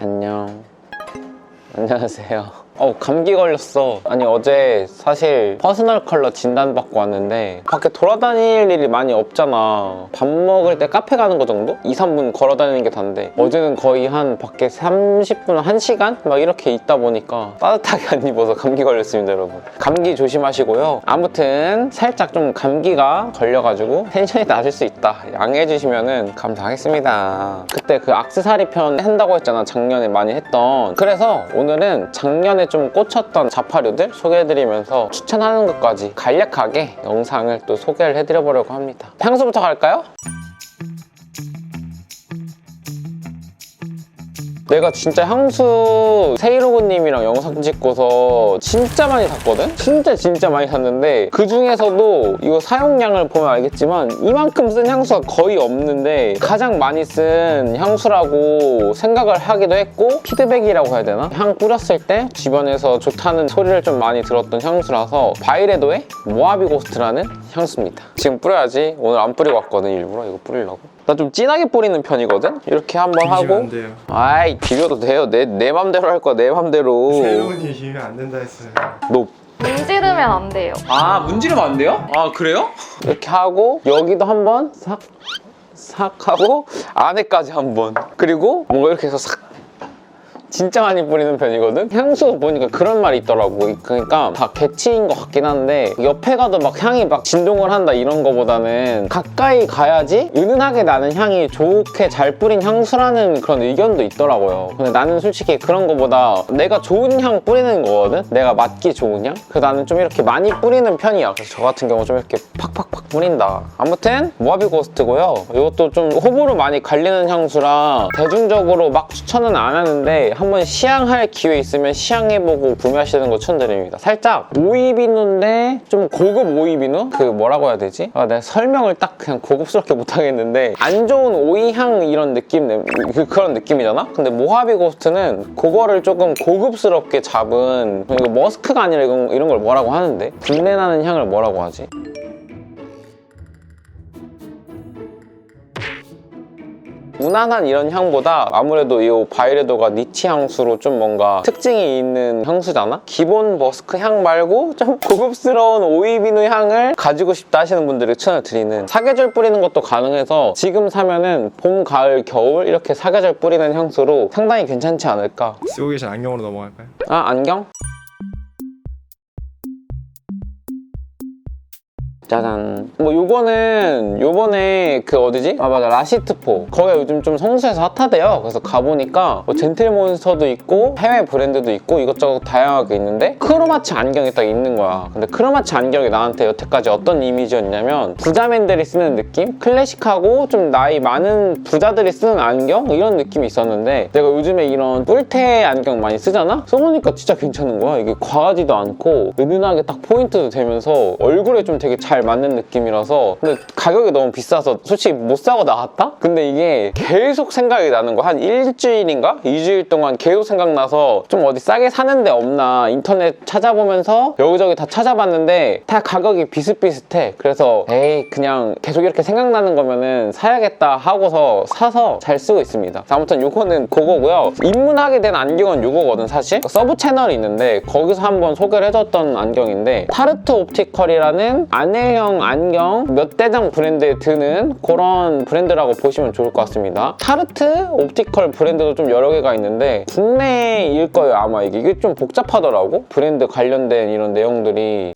안녕. 안녕하세요. 감기 걸렸어. 아니 어제 사실 퍼스널 컬러 진단받고 왔는데 밖에 돌아다닐 일이 많이 없잖아. 밥 먹을 때 카페 가는 거 정도? 2, 3분 걸어 다니는 게 단데 어제는 거의 한 밖에 30분, 1시간? 막 이렇게 있다 보니까 따뜻하게 안 입어서 감기 걸렸습니다, 여러분. 감기 조심하시고요. 아무튼 살짝 좀 감기가 걸려가지고 텐션이 낮을 수 있다. 양해해 주시면 감사하겠습니다. 그때 그 액세서리 편 한다고 했잖아, 작년에 많이 했던. 그래서 오늘은 작년에 좀 꽂혔던 자파류들 소개해드리면서 추천하는 것까지 간략하게 영상을 또 소개를 해드려보려고 합니다. 향수부터 갈까요? 내가 진짜 향수 세이로그님이랑 영상 찍고서 진짜 많이 샀거든? 진짜 많이 샀는데 그 중에서도 이거 사용량을 보면 알겠지만 이만큼 쓴 향수가 거의 없는데 가장 많이 쓴 향수라고 생각을 하기도 했고 피드백이라고 해야 되나? 향 뿌렸을 때 주변에서 좋다는 소리를 좀 많이 들었던 향수라서 바이레도의 모하비 고스트라는 향수입니다. 지금 뿌려야지. 오늘 안 뿌리고 왔거든, 일부러. 이거 뿌리려고. 나 좀 진하게 뿌리는 편이거든? 이렇게 한번 하고 안 돼요. 아이 비벼도 돼요. 내 맘대로 할 거야. 내 맘대로. 세로운이 비면 안 된다 했어요. 너 문지르면 안 돼요. 문지르면 안 돼요? 아 그래요? 이렇게 하고 여기도 한번 싹 하고 안에까지 한번 그리고 뭔가 이렇게 해서 싹 진짜 많이 뿌리는 편이거든? 향수 보니까 그런 말이 있더라고. 그러니까 다 개치인 것 같긴 한데 옆에 가도 막 향이 막 진동을 한다 이런 거보다는 가까이 가야지 은은하게 나는 향이 좋게 잘 뿌린 향수라는 그런 의견도 있더라고요. 근데 나는 솔직히 그런 거보다 내가 좋은 향 뿌리는 거거든? 내가 맡기 좋은 향? 그래서 나는 좀 이렇게 많이 뿌리는 편이야. 그래서 저 같은 경우 좀 이렇게 팍팍팍 뿌린다. 아무튼 모하비 고스트고요. 이것도 좀 호불호 많이 갈리는 향수라 대중적으로 막 추천은 안 하는데 한번 시향할 기회 있으면 시향해보고 구매하시는 거 추천드립니다. 살짝 오이비누인데 좀 고급 오이비누? 그 뭐라고 해야 되지? 내가 설명을 딱 그냥 고급스럽게 못하겠는데 안 좋은 오이향 이런 느낌, 그런 느낌이잖아? 근데 모하비 고스트는 그거를 조금 고급스럽게 잡은 이거 머스크가 아니라 이런 걸 뭐라고 하는데? 분내 나는 향을 뭐라고 하지? 무난한 이런 향보다 아무래도 이 바이레도가 니치 향수로 좀 뭔가 특징이 있는 향수잖아? 기본 머스크 향 말고 좀 고급스러운 오이비누 향을 가지고 싶다 하시는 분들에게 추천을 드리는 사계절 뿌리는 것도 가능해서 지금 사면은 봄, 가을, 겨울 이렇게 사계절 뿌리는 향수로 상당히 괜찮지 않을까. 쓰고 계신 안경으로 넘어갈까요? 안경? 짜잔. 요거는 요번에 그 어디지? 맞아, 라시트포. 거기가 요즘 좀 성수에서 핫하대요. 그래서 가보니까 젠틀몬스터도 있고 해외 브랜드도 있고 이것저것 다양하게 있는데 크로마치 안경이 딱 있는 거야. 근데 크로마치 안경이 나한테 여태까지 어떤 이미지였냐면 부자맨들이 쓰는 느낌? 클래식하고 좀 나이 많은 부자들이 쓰는 안경? 이런 느낌이 있었는데 내가 요즘에 이런 뿔테 안경 많이 쓰잖아? 써보니까 진짜 괜찮은 거야. 이게 과하지도 않고 은은하게 딱 포인트도 되면서 얼굴에 좀 되게 잘 맞는 느낌이라서. 근데 가격이 너무 비싸서 솔직히 못 사고 나갔다? 근데 이게 계속 생각이 나는 거야. 한 일주일인가? 2주일 동안 계속 생각나서 좀 어디 싸게 사는 데 없나 인터넷 찾아보면서 여기저기 다 찾아봤는데 다 가격이 비슷비슷해. 그래서 에이 그냥 계속 이렇게 생각나는 거면은 사야겠다 하고서 사서 잘 쓰고 있습니다. 아무튼 요거는 그거고요. 입문하게 된 안경은 요거거든 사실. 서브 채널이 있는데 거기서 한번 소개를 해줬던 안경인데 타르트 옵티컬이라는 안내형 안경 몇 대장 브랜드에 드는 그런 브랜드라고 보시면 좋을 것 같습니다. 타르트 옵티컬 브랜드도 좀 여러 개가 있는데 국내일 거예요 아마. 이게 좀 복잡하더라고 브랜드 관련된 이런 내용들이.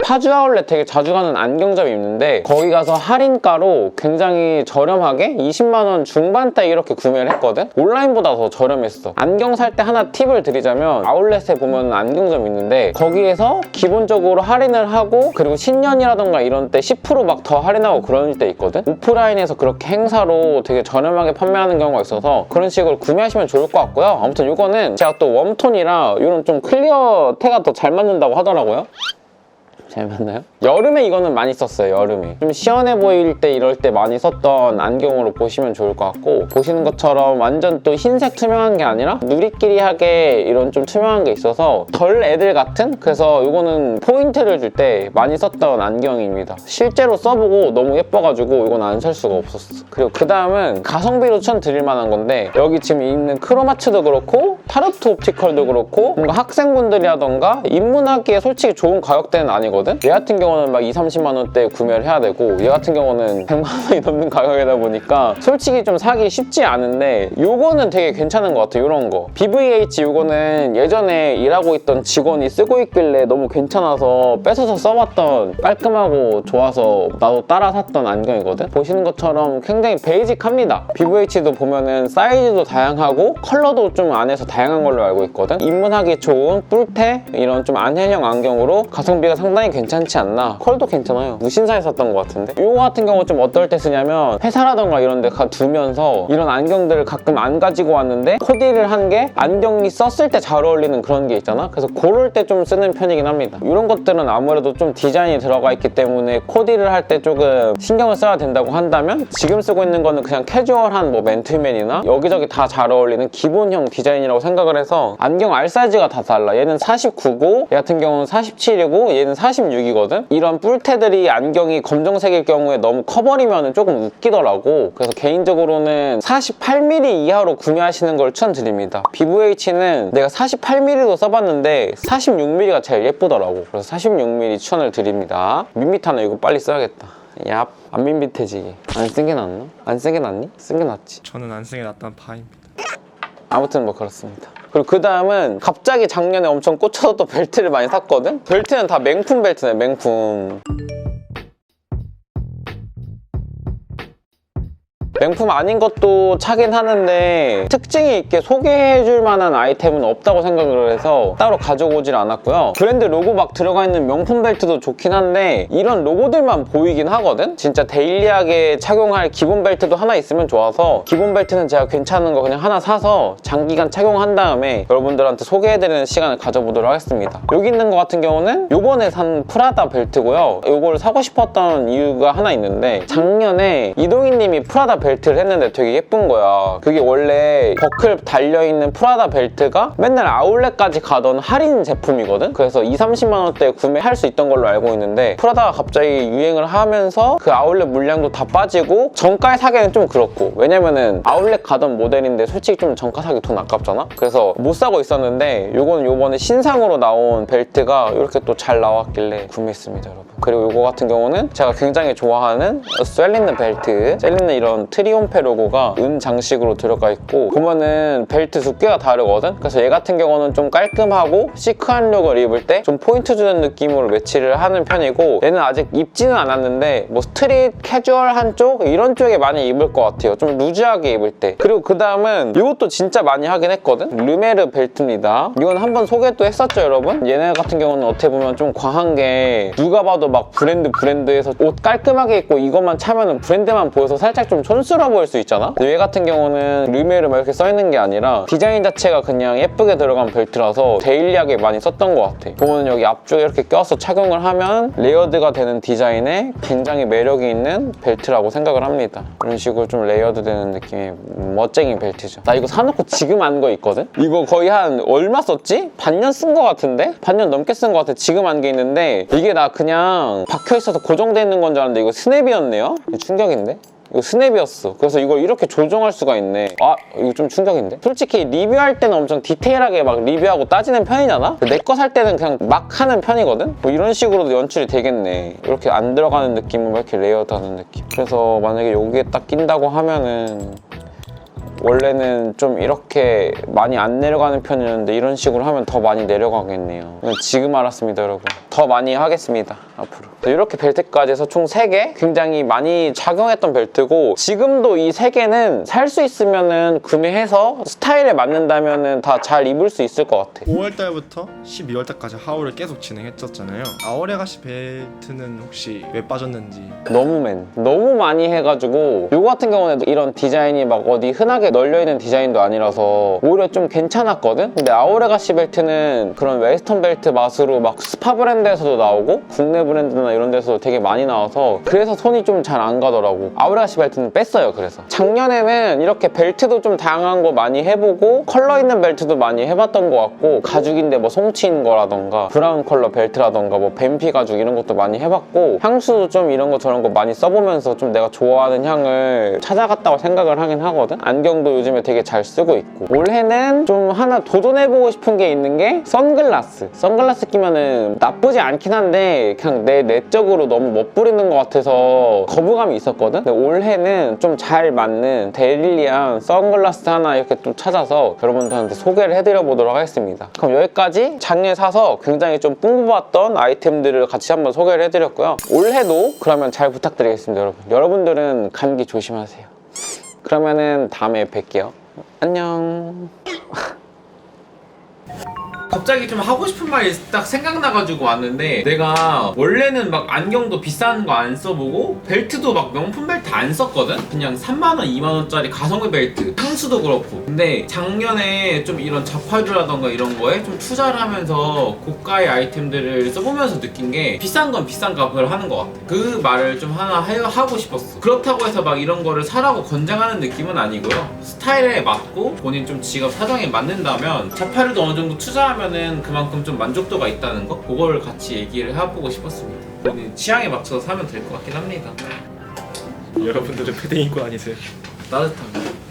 파주 아울렛 되게 자주 가는 안경점이 있는데 거기 가서 할인가로 굉장히 저렴하게 20만원 중반대 이렇게 구매를 했거든? 온라인보다 더 저렴했어. 안경 살 때 하나 팁을 드리자면 아울렛에 보면 안경점이 있는데 거기에서 기본적으로 할인을 하고 그리고 신년이라던가 이런 때 10% 막 더 할인하고 그런 때 있거든? 오프라인에서 그렇게 행사로 되게 저렴하게 판매하는 경우가 있어서 그런 식으로 구매하시면 좋을 것 같고요. 아무튼 이거는 제가 또 웜톤이라 이런 좀 클리어 태가 더 잘 맞는다고 하더라고요. 잘 맞나요? 여름에 이거는 많이 썼어요. 여름에 좀 시원해 보일 때 이럴 때 많이 썼던 안경으로 보시면 좋을 것 같고, 보시는 것처럼 완전 또 흰색 투명한 게 아니라 누리끼리하게 이런 좀 투명한 게 있어서 덜 애들 같은? 그래서 이거는 포인트를 줄 때 많이 썼던 안경입니다. 실제로 써보고 너무 예뻐가지고 이건 안 살 수가 없었어. 그리고 그 다음은 가성비로 추천드릴 만한 건데, 여기 지금 있는 크로마츠도 그렇고 타르트 옵티컬도 그렇고 뭔가 학생분들이라던가 입문하기에 솔직히 좋은 가격대는 아니거든? 얘 같은 경우는 막 2~30만 원대에 구매를 해야 되고, 얘 같은 경우는 100만 원이 넘는 가격이다 보니까 솔직히 좀 사기 쉽지 않은데, 요거는 되게 괜찮은 것 같아요. 요런 거 BVH 요거는 예전에 일하고 있던 직원이 쓰고 있길래 너무 괜찮아서 뺏어서 써봤던, 깔끔하고 좋아서 나도 따라 샀던 안경이거든? 보시는 것처럼 굉장히 베이직합니다. BVH도 보면은 사이즈도 다양하고 컬러도 좀 안에서 다양한 걸로 알고 있거든? 입문하기 좋은 뿔테 이런 좀 안현형 안경으로 가성비가 상당히 괜찮지 않나. 컬도 괜찮아요. 무신사에 샀던 것 같은데, 이거 같은 경우 좀 어떨 때 쓰냐면 회사라던가 이런 데 두면서 이런 안경들을 가끔 안 가지고 왔는데 코디를 한 게 안경이 썼을 때 잘 어울리는 그런 게 있잖아. 그래서 그럴 때 좀 쓰는 편이긴 합니다. 이런 것들은 아무래도 좀 디자인이 들어가 있기 때문에 코디를 할 때 조금 신경을 써야 된다고 한다면, 지금 쓰고 있는 거는 그냥 캐주얼한 뭐 맨투맨이나 여기저기 다 잘 어울리는 기본형 디자인이라고 생각을 해서, 안경 알 사이즈가 다 달라. 얘는 49고 얘 같은 경우는 47이고 얘는 46이거든? 이런 뿔테들이 안경이 검정색일 경우에 너무 커버리면 조금 웃기더라고. 그래서 개인적으로는 48mm 이하로 구매하시는 걸 추천드립니다. BVH는 내가 48mm도 써봤는데 46mm가 제일 예쁘더라고. 그래서 46mm 추천을 드립니다. 밋밋하네. 이거 빨리 써야겠다. 얍. 안 밋밋해지게. 안 쓴 게 낫나? 안 쓴 게 낫니? 쓴 게 낫지. 저는 안 쓰게 낫다는 바입니다. 아무튼 뭐 그렇습니다. 그리고 그 다음은 갑자기 작년에 엄청 꽂혀서 또 벨트를 많이 샀거든? 벨트는 다 맹품 벨트네, 맹품. 명품 아닌 것도 차긴 하는데 특징이 있게 소개해줄 만한 아이템은 없다고 생각을 해서 따로 가져오질 않았고요. 브랜드 로고 막 들어가 있는 명품 벨트도 좋긴 한데 이런 로고들만 보이긴 하거든? 진짜 데일리하게 착용할 기본 벨트도 하나 있으면 좋아서, 기본 벨트는 제가 괜찮은 거 그냥 하나 사서 장기간 착용한 다음에 여러분들한테 소개해드리는 시간을 가져보도록 하겠습니다. 여기 있는 거 같은 경우는 요번에 산 프라다 벨트고요. 요걸 사고 싶었던 이유가 하나 있는데, 작년에 이동희님이 프라다 벨트를 했는데 되게 예쁜 거야. 그게 원래 버클 달려있는 프라다 벨트가 맨날 아울렛까지 가던 할인 제품이거든? 그래서 20~30만 원대에 구매할 수 있던 걸로 알고 있는데, 프라다가 갑자기 유행을 하면서 그 아울렛 물량도 다 빠지고 정가에 사기는 좀 그렇고, 왜냐면은 아울렛 가던 모델인데 솔직히 좀 정가 사기 돈 아깝잖아? 그래서 못 사고 있었는데, 요거는 요번에 신상으로 나온 벨트가 이렇게 또 잘 나왔길래 구매했습니다, 여러분. 그리고 요거 같은 경우는 제가 굉장히 좋아하는 셀린느 벨트, 셀린느 이런 트리움페 로고가 은 장식으로 들어가 있고, 보면은 벨트 두께가 다르거든? 그래서 얘 같은 경우는 좀 깔끔하고 시크한 룩을 입을 때 좀 포인트 주는 느낌으로 매치를 하는 편이고, 얘는 아직 입지는 않았는데 뭐 스트릿, 캐주얼한 쪽? 이런 쪽에 많이 입을 것 같아요. 좀 루즈하게 입을 때. 그리고 그 다음은 이것도 진짜 많이 하긴 했거든? 르메르 벨트입니다. 이건 한번 소개도 했었죠, 여러분? 얘네 같은 경우는 어떻게 보면 좀 과한 게, 누가 봐도 막 브랜드에서 옷 깔끔하게 입고 이것만 차면은 브랜드만 보여서 살짝 좀 촌스러워 보일 수 있잖아? 근데 얘 같은 경우는 르메르 막 이렇게 써있는 게 아니라 디자인 자체가 그냥 예쁘게 들어간 벨트라서 데일리하게 많이 썼던 것 같아. 보면 여기 앞쪽에 이렇게 껴서 착용을 하면 레이어드가 되는 디자인에 굉장히 매력이 있는 벨트라고 생각을 합니다. 이런 식으로 좀 레이어드 되는 느낌의 멋쟁이 벨트죠. 나 이거 사놓고 지금 안 거 있거든? 이거 거의 한 얼마 썼지? 반년 쓴 거 같은데? 반년 넘게 쓴 거 같아. 지금 한 게 있는데 이게 나 그냥 박혀있어서 고정돼 있는 건 줄 알았는데 이거 스냅이었네요? 충격인데? 이거 스냅이었어. 그래서 이걸 이렇게 조정할 수가 있네. 아, 이거 좀 충격인데? 솔직히 리뷰할 때는 엄청 디테일하게 막 리뷰하고 따지는 편이잖아? 내 거 살 때는 그냥 막 하는 편이거든? 뭐 이런 식으로도 연출이 되겠네. 이렇게 안 들어가는 느낌으로 이렇게 레이어드하는 느낌. 그래서 만약에 여기에 딱 낀다고 하면은, 원래는 좀 이렇게 많이 안 내려가는 편이었는데 이런 식으로 하면 더 많이 내려가겠네요. 지금 알았습니다, 여러분. 더 많이 하겠습니다, 앞으로. 이렇게 벨트까지 해서 총 3개 굉장히 많이 착용했던 벨트고, 지금도 이 3개는 살 수 있으면은 구매해서 스타일에 맞는다면은 다 잘 입을 수 있을 것 같아. 5월달부터 12월달까지 하울을 계속 진행했었잖아요. 아오레가시 벨트는 혹시 왜 빠졌는지. 너무 많이 해가지고, 이거 같은 경우는 이런 디자인이 막 어디 흔하게 널려있는 디자인도 아니라서 오히려 좀 괜찮았거든? 근데 아오레가시 벨트는 그런 웨스턴 벨트 맛으로 막 스파 브랜드 브랜드에서도 나오고 국내 브랜드나 이런 데서도 되게 많이 나와서 그래서 손이 좀 잘 안 가더라고. 아우레가시 벨트는 뺐어요. 그래서 작년에는 이렇게 벨트도 좀 다양한 거 많이 해보고 컬러 있는 벨트도 많이 해봤던 것 같고, 가죽인데 뭐 송치인 거라던가 브라운 컬러 벨트라던가 뭐 뱀피 가죽 이런 것도 많이 해봤고, 향수도 좀 이런 거 저런 거 많이 써보면서 좀 내가 좋아하는 향을 찾아갔다고 생각을 하긴 하거든. 안경도 요즘에 되게 잘 쓰고 있고, 올해는 좀 하나 도전해보고 싶은 게 있는 게 선글라스 끼면은 나쁘지 않긴 한데 그냥 내 내적으로 너무 멋부리는 것 같아서 거부감이 있었거든. 근데 올해는 좀 잘 맞는 데일리한 선글라스 하나 이렇게 좀 찾아서 여러분들한테 소개를 해드려 보도록 하겠습니다. 그럼 여기까지 작년에 사서 굉장히 좀 뿜뿌봤던 아이템들을 같이 한번 소개를 해드렸고요. 올해도 그러면 잘 부탁드리겠습니다. 여러분들은 감기 조심하세요. 그러면은 다음에 뵐게요. 안녕. 갑자기 좀 하고 싶은 말이 딱 생각나가지고 왔는데, 내가 원래는 막 안경도 비싼 거 안 써보고 벨트도 막 명품 벨트 안 썼거든? 그냥 3만원, 2만원짜리 가성비 벨트, 향수도 그렇고. 근데 작년에 좀 이런 자파류라던가 이런 거에 좀 투자를 하면서 고가의 아이템들을 써보면서 느낀 게 비싼 건 비싼 값을 하는 것 같아. 그 말을 좀 하나 하고 싶었어. 그렇다고 해서 막 이런 거를 사라고 권장하는 느낌은 아니고요. 스타일에 맞고 본인 좀 지갑 사정에 맞는다면 자파류도 어느 정도 투자하면은 그만큼 좀 만족도가 있다는 거, 그걸 같이 얘기를 해보고 싶었습니다. 본인 취향에 맞춰서 사면 될 것 같긴 합니다. 여러분들은 패딩 입고 다니세요. 따뜻합니다.